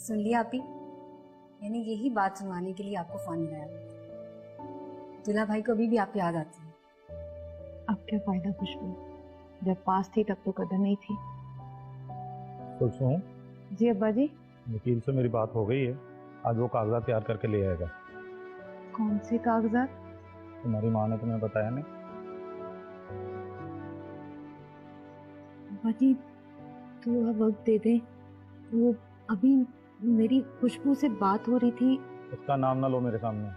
सुन लिया आपी, मैंने यही बात सुनवाने के लिए आपको फोन लगाया। दूल्हा भाई को अभी भी आप याद आती है। अब क्या फायदा खुशबू, जब पास थी तब तो कदर नहीं थी। कुलसुम, जी अब्बा जी। वकील से मेरी बात हो गई है, आज वो कागजात तैयार करके ले आएगा। कौन से कागजात? तुम्हारी माँ ने तुम्हें बताया नहीं? अब्बा जी थोड़ा वक्त दे दे, वो अभी मेरी खुशबू से बात हो रही थी। उसका नाम ना लो मेरे सामने।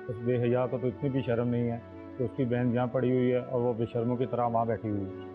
उस बेहया को तो इतनी भी शर्म नहीं है कि उसकी बहन यहाँ पड़ी हुई है और वो बेशर्मों की तरह वहाँ बैठी हुई है।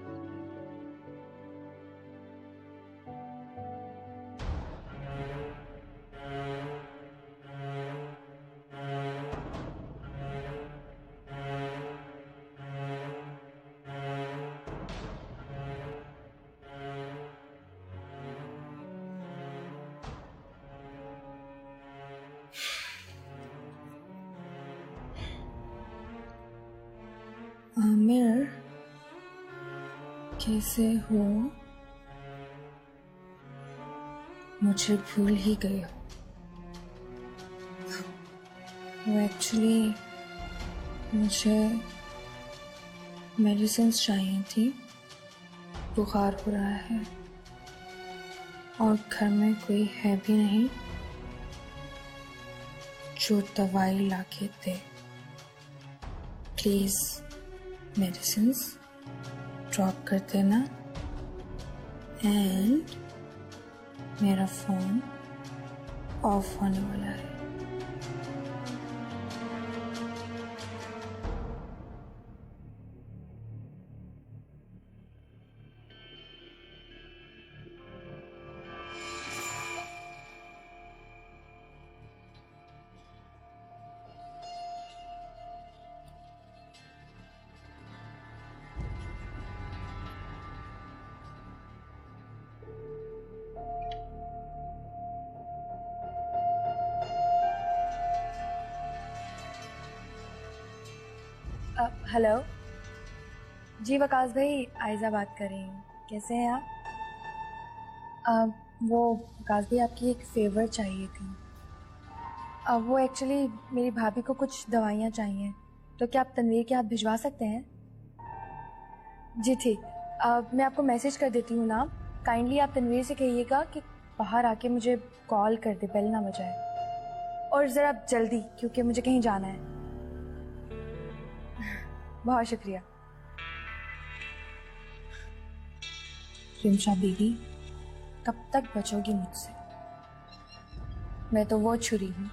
आमिर, कैसे हो? मुझे भूल ही गए हो। वो एक्चुअली मुझे मेडिसिन चाहिए थी, बुखार हो रहा है और घर में कोई है भी नहीं जो दवाई लाके दे। प्लीज मेडिसिन ड्रॉप कर देना एंड मेरा फोन ऑफ होने वाला है। हेलो जी, वकास भाई, आयजा बात कर रही हूँ। कैसे हैं आप? वो वकास भाई, आपकी एक फेवर चाहिए थी। वो एक्चुअली मेरी भाभी को कुछ दवाइयाँ चाहिए, तो क्या आप तनवीर के हाथ भिजवा सकते हैं? जी ठीक। मैं आपको मैसेज कर देती हूँ नाम। काइंडली आप तनवीर से कहिएगा कि बाहर आके मुझे कॉल कर दे, बेल ना बजाए, और ज़रा जल्दी, क्योंकि मुझे कहीं जाना है। बहुत शुक्रिया। रिमशा बीवी, कब तक बचोगी मुझसे? मैं तो वो छुरी हूँ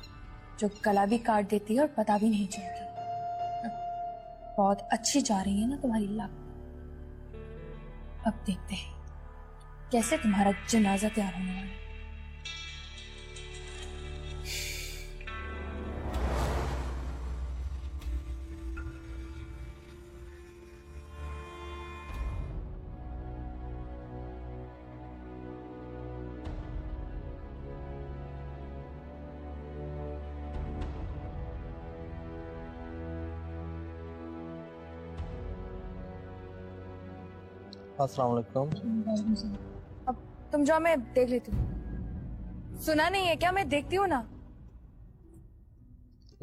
जो गला भी काट देती है और पता भी नहीं चलता। बहुत अच्छी जा रही है ना तुम्हारी लक। अब देखते हैं कैसे तुम्हारा जनाजा तैयार होने वाला है। अस्सलाम वालेकुम। अब तुम जाओ, मैं देख लेती हूँ। सुना नहीं है क्या? मैं देखती हूँ ना।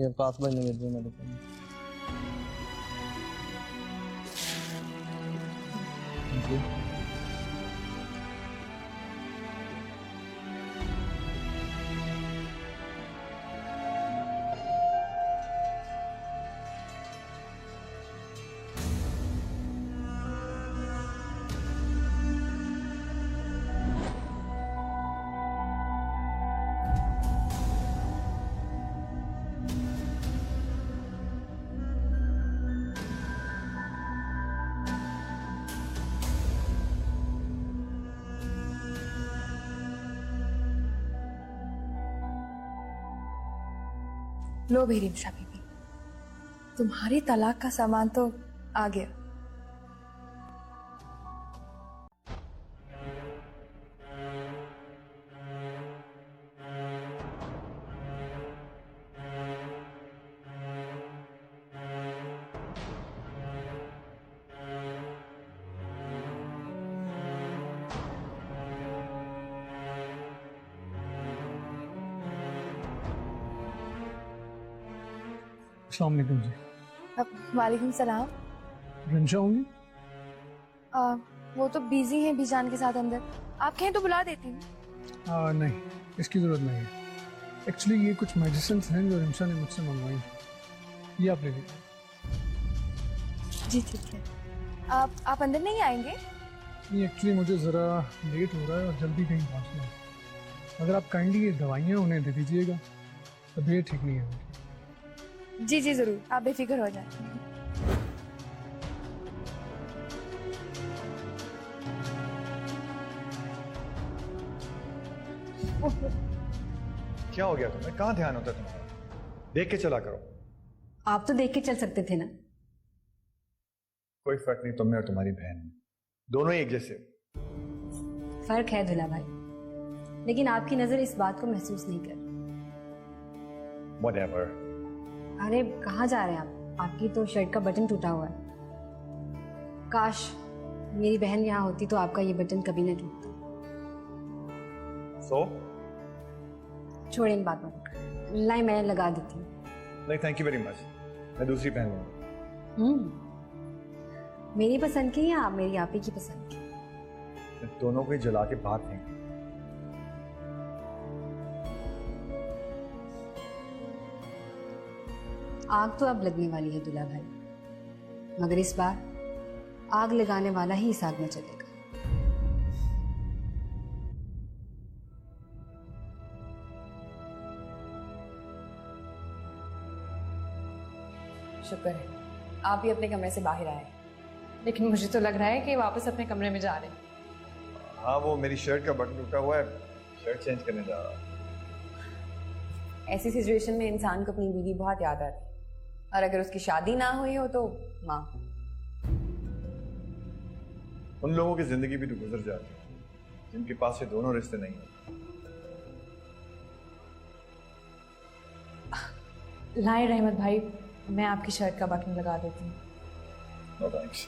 ये पास भाई नहीं भेजे मेरे को। जी। लो भी रिमशा बीबी, तुम्हारी तलाक का सामान तो आ गया। अस्सलाम वालेकुम जी। वालेकुम सलाम। रिंशा होंगी? वो तो बिजी हैं बीजान के साथ अंदर, आप कहें तो बुला देती हूँ। नहीं, इसकी ज़रूरत नहीं है। एक्चुअली ये कुछ मेडिसिन हैं जो रिंशा ने मुझसे मंगवाई, ये आप ले लीजिए। जी ठीक है। आप अंदर नहीं आएंगे? नहीं, एक्चुअली मुझे ज़रा लेट हो रहा है और जल्दी कहीं पहुँचना है। अगर आप काइंडली ये दवाइयाँ उन्हें दे दीजिएगा, तबीयत ठीक नहीं है उनकी। जी जी ज़रूर, आप बेफिक्र हो जाए। क्या हो गया तुम्हें? कहाँ ध्यान होता है तुम्हारा? देख के चला करो। आप तो देख के चल सकते थे ना। कोई फर्क नहीं तुम में और तुम्हारी बहन में, दोनों ही एक जैसे। फर्क है दुला भाई, लेकिन आपकी नजर इस बात को महसूस नहीं कर। Whatever. अरे कहाँ जा रहे हैं आप? आपकी तो शर्ट का बटन टूटा हुआ है। काश मेरी बहन यहाँ होती तो आपका ये बटन कभी ना टूटता। So? छोड़ें इन बातों को, लाई मैं लगा देती हूँ। नहीं, थैंक यू वेरी मच। मैं दूसरी पहन लूंगा। मेरी पसंद की या मेरी आप ही की पसंद की? मैं दोनों को ही जला के बाहर फेंक। आग तो अब लगने वाली है दुला भाई, मगर इस बार आग लगाने वाला ही इस आग में चलेगा। शुक्र है आप भी अपने कमरे से बाहर आए, लेकिन मुझे तो लग रहा है कि वापस अपने कमरे में जा रहे हैं। हाँ, वो मेरी शर्ट का बटन टूटा हुआ है, शर्ट चेंज करने जा रहा हूँ। ऐसी सिचुएशन में इंसान को अपनी बीवी बहुत याद आती है, और अगर उसकी शादी ना हुई हो तो माँ। उन लोगों की जिंदगी भी तो गुजर जाती है जिनके पास ये दोनों रिश्ते नहीं होते। लाए रहमत भाई, मैं आपकी शर्ट का बटन लगा देती हूँ। No thanks.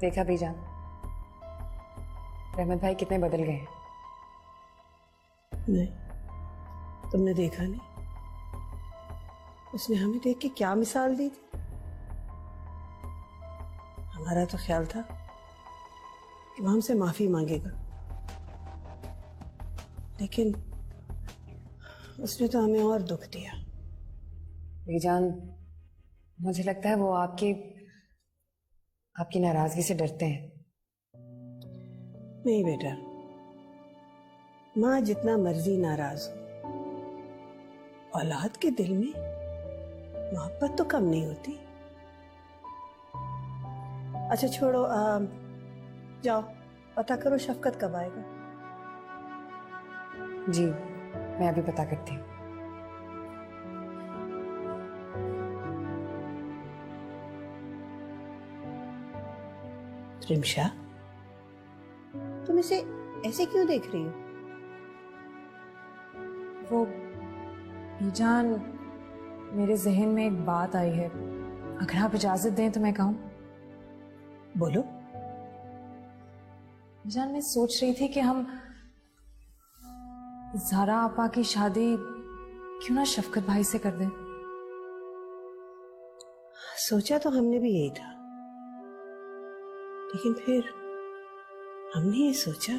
देखा बीजान, रहमत भाई कितने बदल गए हैं। नहीं, तुमने देखा नहीं? उसने हमें देख के क्या मिसाल दी थी। हमारा तो ख्याल था कि वो हमसे माफी मांगेगा, लेकिन उसने तो हमें और दुख दिया। बीजान, मुझे लगता है वो आपकी नाराजगी से डरते हैं। नहीं बेटा, माँ जितना मर्जी नाराज हो, औलाद के दिल में मोहब्बत तो कम नहीं होती। अच्छा छोड़ो, जाओ पता करो शफकत कब आएगा। जी मैं अभी पता करती हूँ। रिमशा, तुम इसे ऐसे क्यों देख रही हो? वो बीजान, मेरे जहन में एक बात आई है, अगर आप इजाजत दें तो मैं कहूँ। बोलो। बीजान, मैं सोच रही थी कि हम ज़ारा आपा की शादी क्यों ना शफकत भाई से कर दें। सोचा तो हमने भी यही था, लेकिन फिर हमने ये सोचा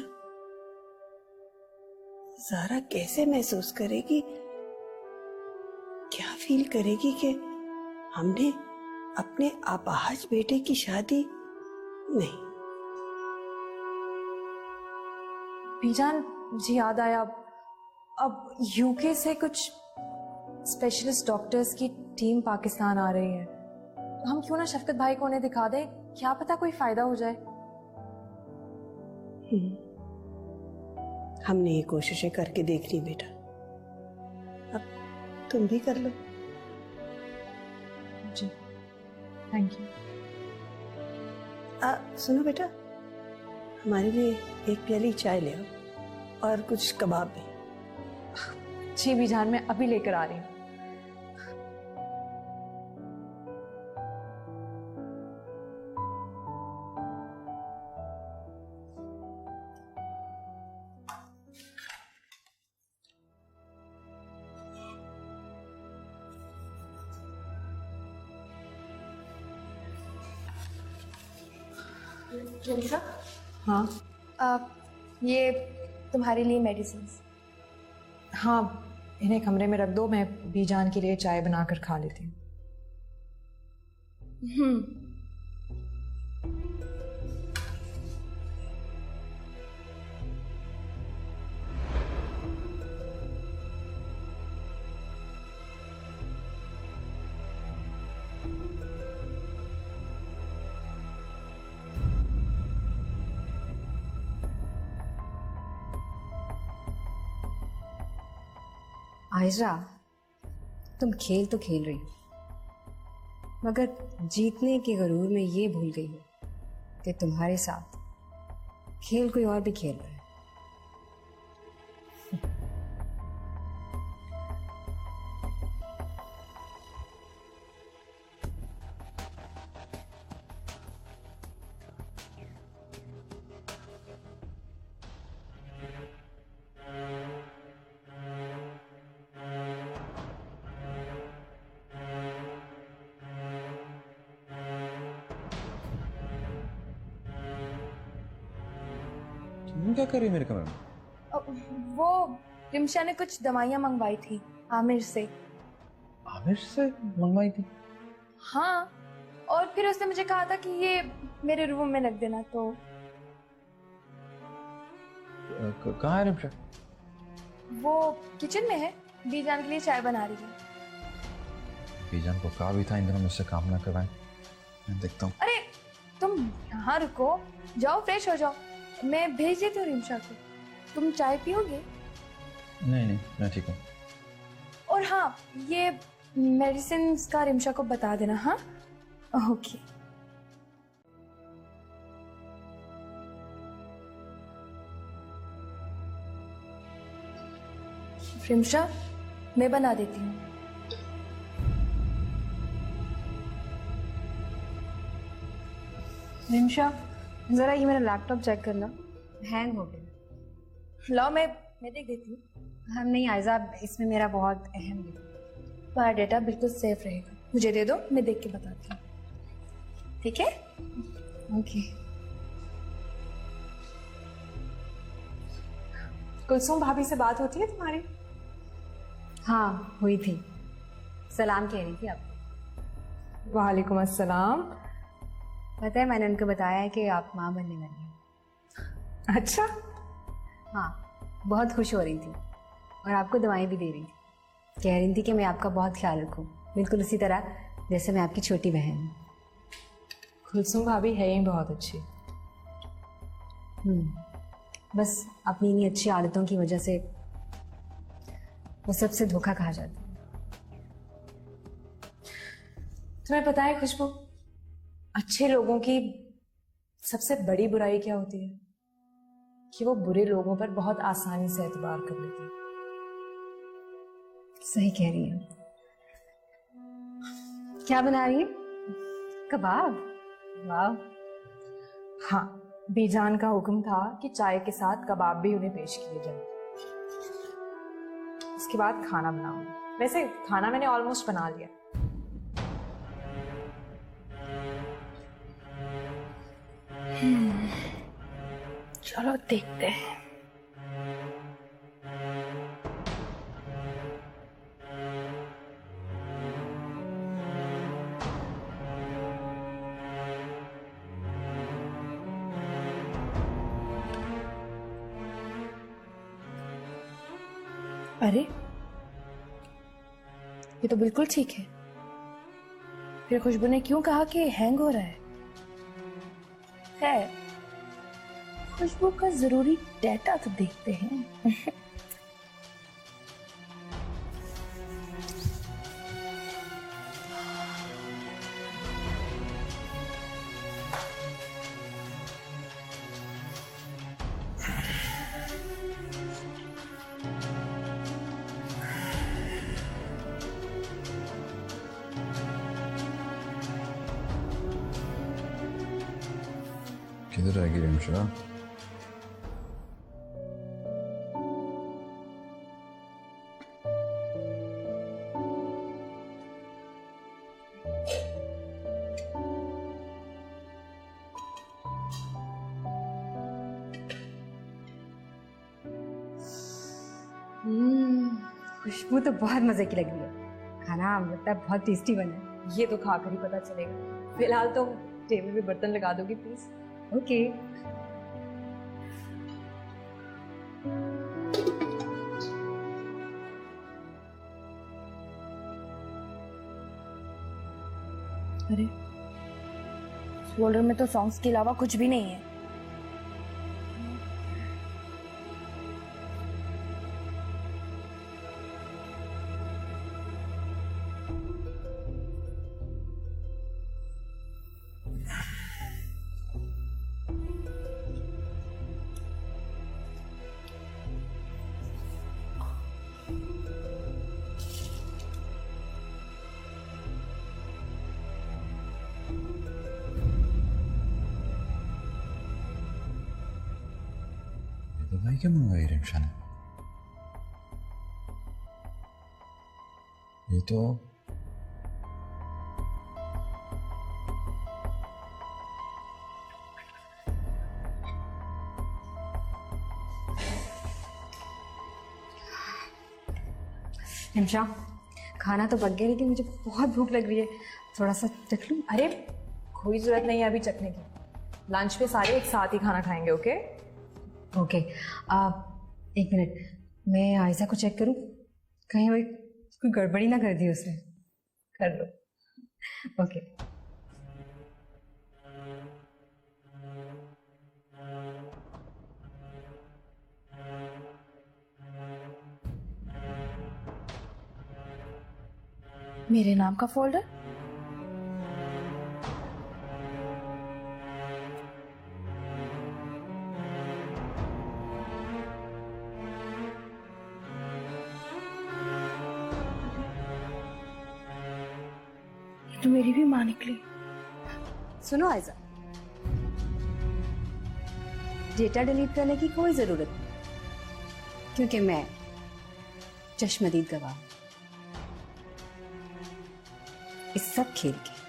ज़ारा कैसे महसूस करेगी, क्या फील करेगी कि हमने अपने अपाहज बेटे की शादी नहीं। बीजान जी याद आया, अब यूके से कुछ स्पेशलिस्ट डॉक्टर्स की टीम पाकिस्तान आ रही है, तो हम क्यों ना शफकत भाई को उन्हें दिखा दें, क्या पता कोई फायदा हो जाए। हमने ये कोशिशें करके देख ली बेटा, अब तुम भी कर लो। जी थैंक यू। सुनो बेटा, हमारे लिए एक प्याली चाय ले आओ और कुछ कबाब भी। जी बीजान, मैं अभी लेकर आ रही हूँ। रिम्शा, हाँ ये तुम्हारे लिए मेडिसिन। हाँ, इन्हें कमरे में रख दो, मैं बीजान के लिए चाय बनाकर खा लेती हूँ। आयशा, तुम खेल तो खेल रही हो, मगर जीतने के गरूर में ये भूल गई हो कि तुम्हारे साथ खेल कोई और भी खेल रहा है। तुम क्या कर रही है मेरे कमरे में? वो रिम्शा ने कुछ दवाइयाँ मंगवाई थी आमिर से। आमिर से मंगवाई थी? हाँ, और फिर उसने मुझे कहा था कि ये मेरे रूम में रख देना। तो कहाँ है रिम्शा? वो किचन में है, बीजान के लिए चाय बना रही है। बीजान को कहा भी था इन दिनों मुझसे काम ना करवाएं। मैं देखता हूँ। अरे तुम यहाँ रुको, जाओ फ्रेश हो जाओ, मैं भेज देती हूँ रिम्शा को। तुम चाय पियोगे? नहीं नहीं, मैं ठीक हूँ। और हाँ, ये मेडिसिन का रिम्शा को बता देना। हाँ, ओके। रिम्शा, मैं बना देती हूँ। रिम्शा, जरा ये मेरा लैपटॉप चेक करना। हैंग हो गया। लाओ, मैं देख देती हूँ। हम नहीं आयशा, इसमें मेरा बहुत अहम है। तुम्हारा डेटा बिल्कुल सेफ रहेगा, मुझे दे दो, मैं देख के बताती हूँ। ठीक है? ओके। कुलसुम भाभी से बात होती है तुम्हारी? हाँ, हुई थी। सलाम कह रही थी आपको। वालेकुम अस्सलाम। पता है, मैंने उनको बताया है कि आप माँ बनने वाली हैं। अच्छा। हाँ, बहुत खुश हो रही थी और आपको दवाएं भी दे रही थी। कह रही थी कि मैं आपका बहुत ख्याल रखूं, बिल्कुल उसी तरह जैसे मैं आपकी छोटी बहन हूँ। कुलसुम भाभी है ही बहुत अच्छी। बस अपनी इन्हीं अच्छी आदतों की वजह से वो सबसे धोखा खा जाती है। तुम्हें पता है खुशबू, अच्छे लोगों की सबसे बड़ी बुराई क्या होती है? कि वो बुरे लोगों पर बहुत आसानी से एतबार कर लेते हैं। सही कह रही है। क्या बना रही है? कबाब? वाह। हाँ, बीजान का हुक्म था कि चाय के साथ कबाब भी उन्हें पेश किए जाए। उसके बाद खाना बनाऊंगी। वैसे खाना मैंने ऑलमोस्ट बना लिया। चलो देखते हैं। अरे, ये तो बिल्कुल ठीक है। फिर खुशबू ने क्यों कहा कि हैंग हो रहा है? खैर, खुशबू का जरूरी डेटा तो देखते हैं। किधर रहेगी रिम्शा? खुशबू तो बहुत मजे की लग रही है। खाना मतलब बहुत टेस्टी बना है। ये तो खाकर ही पता चलेगा। फिलहाल तो टेबल पे बर्तन लगा दोगी प्लीज? ओके। अरे फोल्डर में तो सॉन्ग्स के अलावा कुछ भी नहीं है। दवाई क्या मंगवाई रिमशा ने? ये तो निमिषा, खाना तो पक गया लेकिन मुझे बहुत भूख लग रही है। थोड़ा सा चख लूं? अरे कोई जरूरत नहीं है अभी चखने की। लंच पे सारे एक साथ ही खाना खाएंगे। Okay okay. एक मिनट, मैं आयशा को चेक करूं, कहीं वही कोई गड़बड़ी ना कर दी उसने। कर लो। ओके। मेरे नाम का फोल्डर? ये तो मेरी भी माँ निकली। सुनो आयशा, डेटा डिलीट करने की कोई जरूरत नहीं, क्योंकि मैं चश्मदीद गवाह हूं इस सब खेल की।